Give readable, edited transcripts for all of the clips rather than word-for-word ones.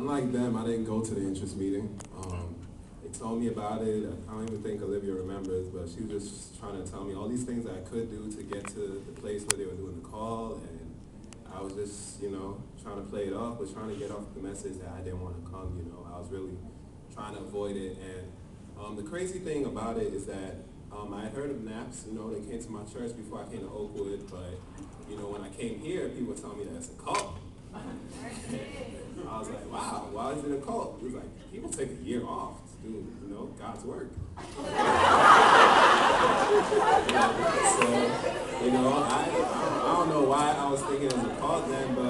unlike them, I didn't go to the interest meeting. They told me about it. I don't even think Olivia remembers, but she was just trying to tell me all these things that I could do to get to the place where they were doing the call, and I was just, trying to play it off, but trying to get off the message that I didn't want to come, I was really trying to avoid it. And the crazy thing about it is that I had heard of naps, they came to my church before I came to Oakwood, but, when I came here, people were telling me that it's a cult. I was like, wow, why is it a cult? It was like, people take a year off to do, God's work. So, I don't know why I was thinking it was a cult then, but,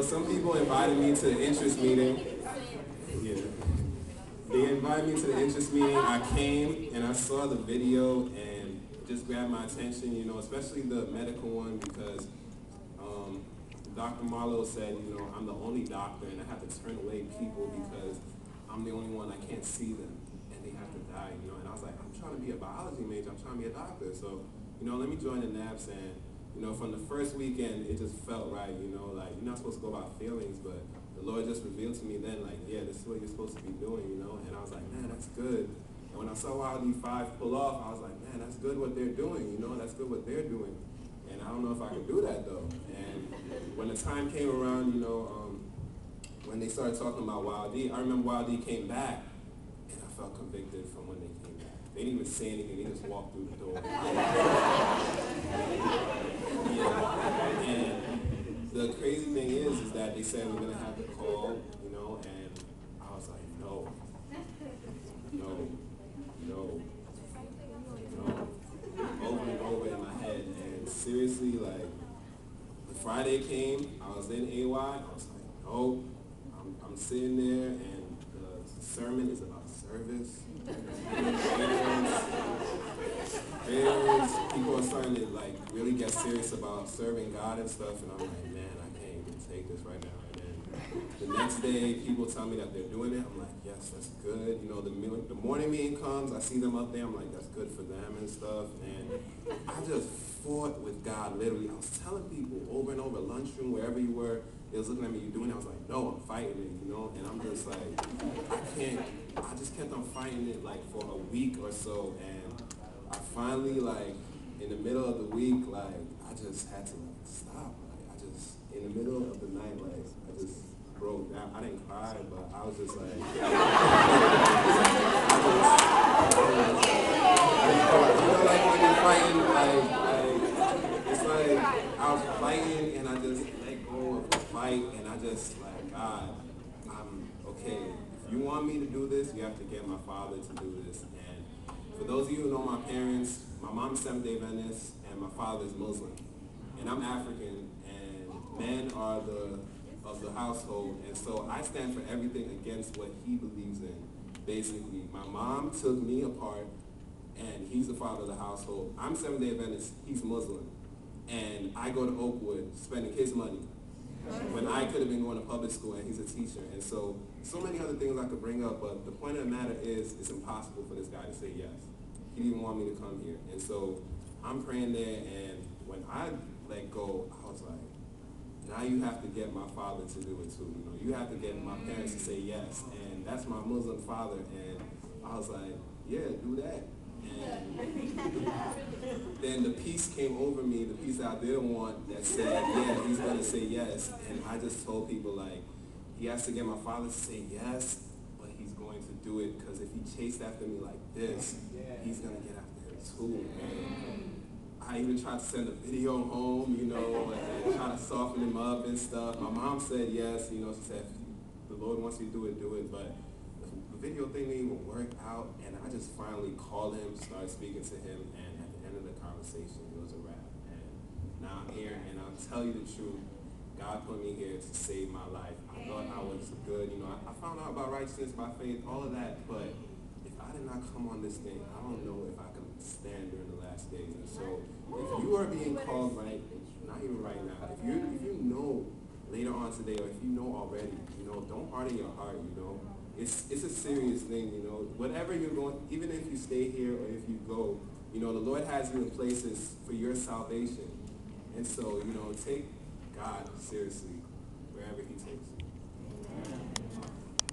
some people invited me to the interest meeting. Yeah. They invited me to the interest meeting. I came and I saw the video and it just grabbed my attention, especially the medical one, because Dr. Marlowe said, I'm the only doctor and I have to turn away people because I'm the only one, I can't see them and they have to die, and I was like, I'm trying to be a biology major, I'm trying to be a doctor, so, let me join the NAPS. And, from the first weekend, it just felt right, like, you're not supposed to go by feelings, but the Lord just revealed to me then, like, yeah, this is what you're supposed to be doing, and I was like, man, that's good. And when I saw YOD7 pull off, I was like, man, that's good what they're doing, that's good what they're doing. And I don't know if I could do that, though. And when the time came around, when they started talking about YOD, I remember YOD came back, and I felt convicted from when they came back. They didn't even say anything, they just walked through the door. Yeah. And the crazy thing is that they said we're going to have the call, and I was like, no, over and over in my head. And seriously, like, the Friday came, I was in AY, I was like, no, I'm sitting there, and the sermon is about service. People are starting to, like, really get serious about serving God and stuff, and I'm like, man, I can't even take this right now. And then the next day, people tell me that they're doing it. I'm like, yes, that's good. The morning meeting comes, I see them up there, I'm like, that's good for them and stuff. And I just fought with God, literally. I was telling people over and over, lunchroom, wherever you were, they was looking at me, you doing it? I was like, no, I'm fighting it, and I'm just like, I just kept on fighting it, like, for a week or so, and I finally, like, in the middle of the week, like, I just had to, like, stop. Like, in the middle of the night, like, I just broke down. I didn't cry, but I was just like, like when you're fighting, it's like, I was fighting, and I just let go of the fight, and I just, like, God, I'm okay. If you want me to do this, you have to get my father to do this. And for those of you who know my parents, my mom's Seventh-day Adventist, and my father's Muslim. And I'm African, and men are of the household, and so I stand for everything against what he believes in, basically. My mom took me apart, and he's the father of the household. I'm Seventh-day Adventist, he's Muslim, and I go to Oakwood spending his money when I could have been going to public school, and he's a teacher. And so many other things I could bring up, but the point of the matter is it's impossible for this guy to say yes. He didn't want me to come here. And so I'm praying there, and when I let go, I was like, now you have to get my father to do it too. You have to get my parents to say yes. And that's my Muslim father. And I was like, yeah, do that. And then the peace came over me, the peace that I didn't want, that said, yeah, he's going to say yes. And I just told people, like, he has to get my father to say yes, but he's going to do it, because if he chased after me like this, he's going to get after him too. And I even tried to send a video home, and try to soften him up and stuff. My mom said yes, she said, if the Lord wants you to do it, but the video thing didn't even work out, and I just finally called him, started speaking to him, and at the end of the conversation, it was a wrap. And now I'm here, and I'll tell you the truth, God put me here to save my life. I thought I was good, I found out about righteousness by faith, all of that, but if I did not come on this thing, I don't know if I could stand during the last days. And so, if you are being called right, not even right now, if you know later on today, or if you know already, don't harden your heart, It's a serious thing, Whatever you're going, even if you stay here or if you go, the Lord has you in places for your salvation. And so, take God seriously.